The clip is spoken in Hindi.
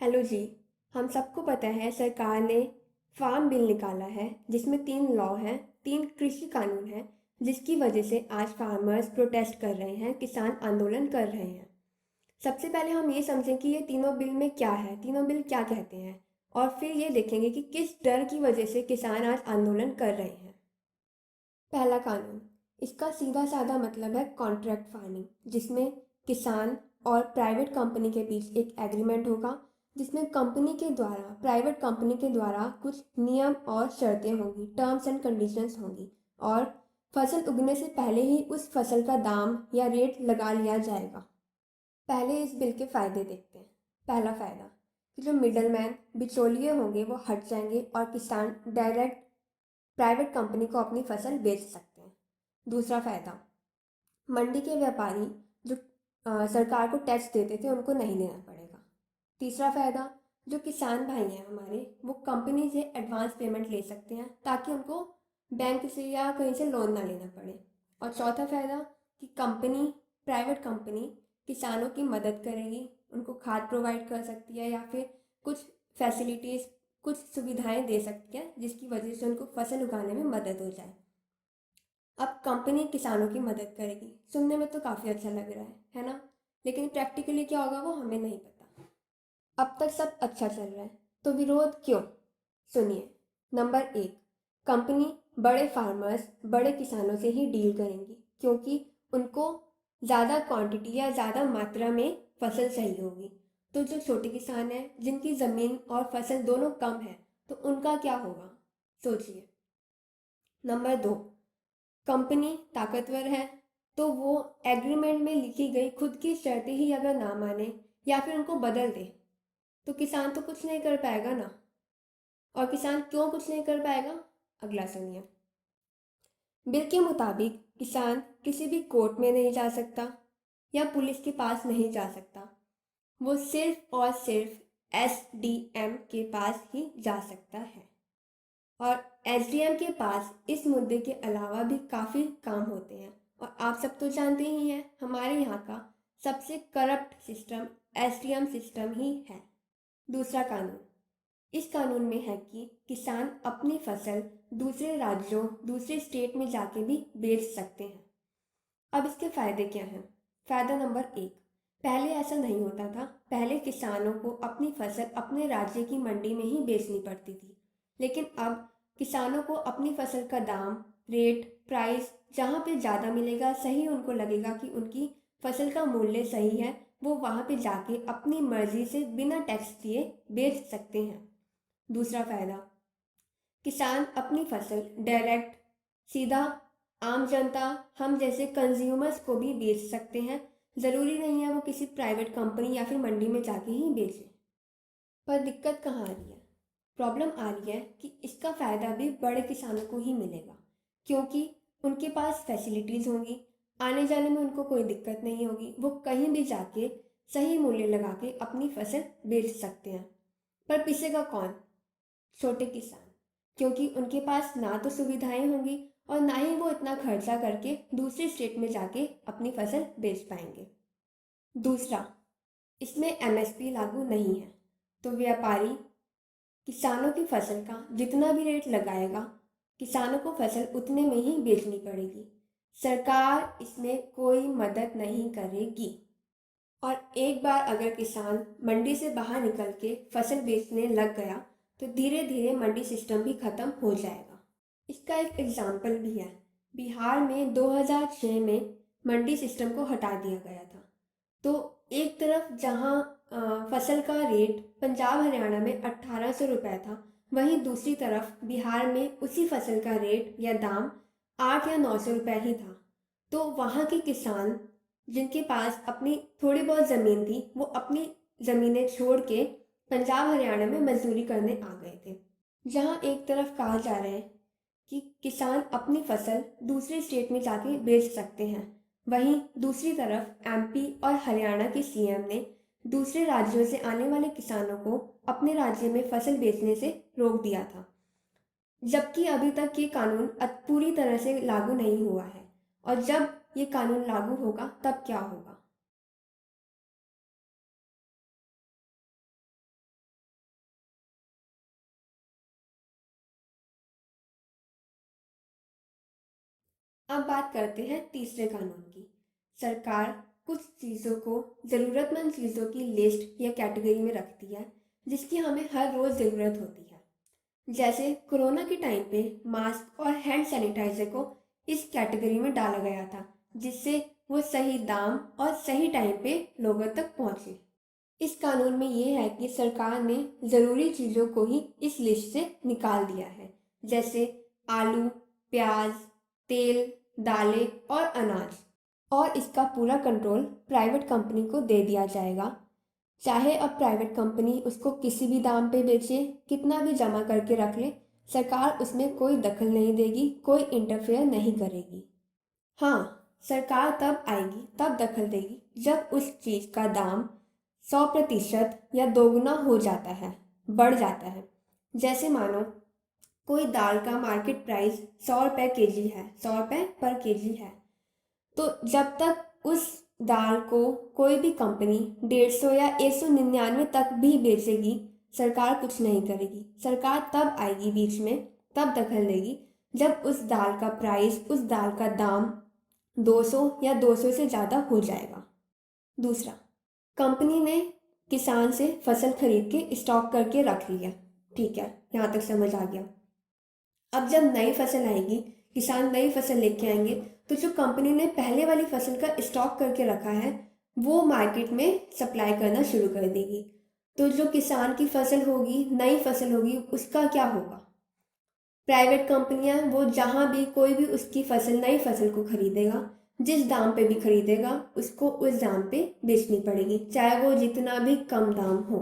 हेलो जी। हम सबको पता है सरकार ने फार्म बिल निकाला है जिसमें 3 लॉ हैं, 3 कृषि कानून हैं, जिसकी वजह से आज फार्मर्स प्रोटेस्ट कर रहे हैं, किसान आंदोलन कर रहे हैं। सबसे पहले हम ये समझें कि ये तीनों बिल में क्या है, तीनों बिल क्या कहते हैं, और फिर ये देखेंगे कि किस डर की वजह से किसान आज आंदोलन कर रहे हैं। पहला कानून, इसका सीधा साधा मतलब है कॉन्ट्रैक्ट फार्मिंग, जिसमें किसान और प्राइवेट कंपनी के बीच एक एग्रीमेंट होगा, जिसमें कंपनी के द्वारा प्राइवेट कंपनी के द्वारा कुछ नियम और शर्तें होंगी, टर्म्स एंड कंडीशंस होंगी, और फसल उगने से पहले ही उस फसल का दाम या रेट लगा लिया जाएगा। पहले इस बिल के फ़ायदे देखते हैं। पहला फ़ायदा कि जो मिडलमैन बिचौलिए होंगे वो हट जाएंगे और किसान डायरेक्ट प्राइवेट कंपनी को अपनी फसल बेच सकते हैं। दूसरा फ़ायदा, मंडी के व्यापारी जो सरकार को टैक्स देते थे उनको नहीं देना पड़ेगा। तीसरा फ़ायदा, जो किसान भाई हैं हमारे, वो कंपनी से एडवांस पेमेंट ले सकते हैं ताकि उनको बैंक से या कहीं से लोन ना लेना पड़े। और चौथा फ़ायदा कि कंपनी, प्राइवेट कंपनी किसानों की मदद करेगी, उनको खाद प्रोवाइड कर सकती है या फिर कुछ फैसिलिटीज़, कुछ सुविधाएं दे सकती है जिसकी वजह से उनको फसल उगाने में मदद हो जाए। अब कंपनी किसानों की मदद करेगी, सुनने में तो काफ़ी अच्छा लग रहा है ना? लेकिन प्रैक्टिकली क्या होगा वो हमें नहीं पता। अब तक सब अच्छा चल रहा है, तो विरोध क्यों? सुनिए। नंबर 1, कंपनी बड़े फार्मर्स, बड़े किसानों से ही डील करेंगी क्योंकि उनको ज़्यादा क्वांटिटी या ज़्यादा मात्रा में फसल चाहिए होगी। तो जो छोटे किसान हैं जिनकी ज़मीन और फसल दोनों कम है, तो उनका क्या होगा? सोचिए। नंबर 2, कंपनी ताकतवर है, तो वो एग्रीमेंट में लिखी गई खुद की शर्तें ही अगर ना माने या फिर उनको बदल दे, तो किसान तो कुछ नहीं कर पाएगा ना। और किसान क्यों कुछ नहीं कर पाएगा? अगला सुनिए। बिल के मुताबिक किसान किसी भी कोर्ट में नहीं जा सकता या पुलिस के पास नहीं जा सकता। वो सिर्फ और सिर्फ एसडीएम के पास ही जा सकता है। और एसडीएम के पास इस मुद्दे के अलावा भी काफ़ी काम होते हैं, और आप सब तो जानते ही हैं हमारे यहाँ का सबसे करप्ट सिस्टम एसडीएम सिस्टम ही है। दूसरा कानून, इस कानून में है कि किसान अपनी फसल दूसरे राज्यों, दूसरे स्टेट में जाके भी बेच सकते हैं। अब इसके फायदे क्या हैं? फायदा नंबर 1, पहले ऐसा नहीं होता था। पहले किसानों को अपनी फसल अपने राज्य की मंडी में ही बेचनी पड़ती थी, लेकिन अब किसानों को अपनी फसल का दाम, रेट, प्राइस जहाँ पे ज़्यादा मिलेगा, सही उनको लगेगा कि उनकी फसल का मूल्य सही है, वो वहाँ पे जाके अपनी मर्जी से बिना टैक्स दिए बेच सकते हैं। दूसरा फायदा, किसान अपनी फसल डायरेक्ट, सीधा आम जनता, हम जैसे कंज्यूमर्स को भी बेच सकते हैं। ज़रूरी नहीं है वो किसी प्राइवेट कंपनी या फिर मंडी में जाके ही बेचें। पर दिक्कत कहाँ आ रही है? प्रॉब्लम आ रही है कि इसका फ़ायदा भी बड़े किसानों को ही मिलेगा, क्योंकि उनके पास फैसिलिटीज़ होंगी, आने जाने में उनको कोई दिक्कत नहीं होगी, वो कहीं भी जाके सही मूल्य लगा के अपनी फसल बेच सकते हैं। पर पिसेगा कौन? छोटे किसान, क्योंकि उनके पास ना तो सुविधाएं होंगी और ना ही वो इतना खर्चा करके दूसरे स्टेट में जाके अपनी फसल बेच पाएंगे। दूसरा, इसमें एमएसपी लागू नहीं है, तो व्यापारी किसानों की फसल का जितना भी रेट लगाएगा, किसानों को फसल उतने में ही बेचनी पड़ेगी। सरकार इसमें कोई मदद नहीं करेगी। और एक बार अगर किसान मंडी से बाहर निकल के फसल बेचने लग गया, तो धीरे धीरे मंडी सिस्टम भी खत्म हो जाएगा। इसका एक एग्जाम्पल भी है। बिहार में 2006 में मंडी सिस्टम को हटा दिया गया था। तो एक तरफ जहाँ फसल का रेट पंजाब हरियाणा में 1800 रुपये था, वहीं दूसरी तरफ बिहार में उसी फसल का रेट या दाम 8 या 900 रुपये ही था। तो वहाँ के किसान जिनके पास अपनी थोड़ी बहुत ज़मीन थी, वो अपनी ज़मीनें छोड़ के पंजाब हरियाणा में मजदूरी करने आ गए थे। जहाँ एक तरफ कहा जा रहा है कि किसान अपनी फसल दूसरे स्टेट में जाके बेच सकते हैं, वहीं दूसरी तरफ एमपी और हरियाणा के सीएम ने दूसरे राज्यों से आने वाले किसानों को अपने राज्य में फसल बेचने से रोक दिया था। जबकि अभी तक ये कानून पूरी तरह से लागू नहीं हुआ है, और जब ये कानून लागू होगा तब क्या होगा? अब बात करते हैं तीसरे कानून की। सरकार कुछ चीज़ों को ज़रूरतमंद चीज़ों की लिस्ट या कैटेगरी में रखती है जिसकी हमें हर रोज़ ज़रूरत होती है। जैसे कोरोना के टाइम पे मास्क और हैंड सैनिटाइज़र को इस कैटेगरी में डाला गया था, जिससे वो सही दाम और सही टाइम पे लोगों तक पहुँचे। इस कानून में ये है कि सरकार ने ज़रूरी चीज़ों को ही इस लिस्ट से निकाल दिया है, जैसे आलू, प्याज, तेल, दालें और अनाज। और इसका पूरा कंट्रोल प्राइवेट कंपनी को दे दिया जाएगा। चाहे अब प्राइवेट कंपनी उसको किसी भी दाम पे बेचे, कितना भी जमा करके रख ले, सरकार उसमें कोई दखल नहीं देगी, कोई इंटरफेयर नहीं करेगी। हाँ, सरकार तब आएगी, तब दखल देगी जब उस चीज़ का दाम 100% या दोगुना हो जाता है, बढ़ जाता है। जैसे मानो कोई दाल का मार्केट प्राइस 100 रुपये केजी है, 100 रुपये पर केजी है, तो जब तक उस दाल को कोई भी कंपनी 150 या 199 तक भी बेचेगी, सरकार कुछ नहीं करेगी। सरकार तब आएगी बीच में, तब दखल देगी जब उस दाल का प्राइस, उस दाल का दाम 200 या 200 से ज़्यादा हो जाएगा। दूसरा, कंपनी ने किसान से फसल खरीद के स्टॉक करके रख लिया। ठीक है, यहाँ तक समझ आ गया। अब जब नई फसल आएगी, किसान नई फसल लेके आएंगे, तो जो कंपनी ने पहले वाली फसल का स्टॉक करके रखा है वो मार्केट में सप्लाई करना शुरू कर देगी। तो जो किसान की फसल होगी, नई फसल होगी, उसका क्या होगा? प्राइवेट कंपनियां वो जहां भी कोई भी उसकी फसल, नई फसल को खरीदेगा, जिस दाम पे भी खरीदेगा, उसको उस दाम पे बेचनी पड़ेगी, चाहे वो जितना भी कम दाम हो।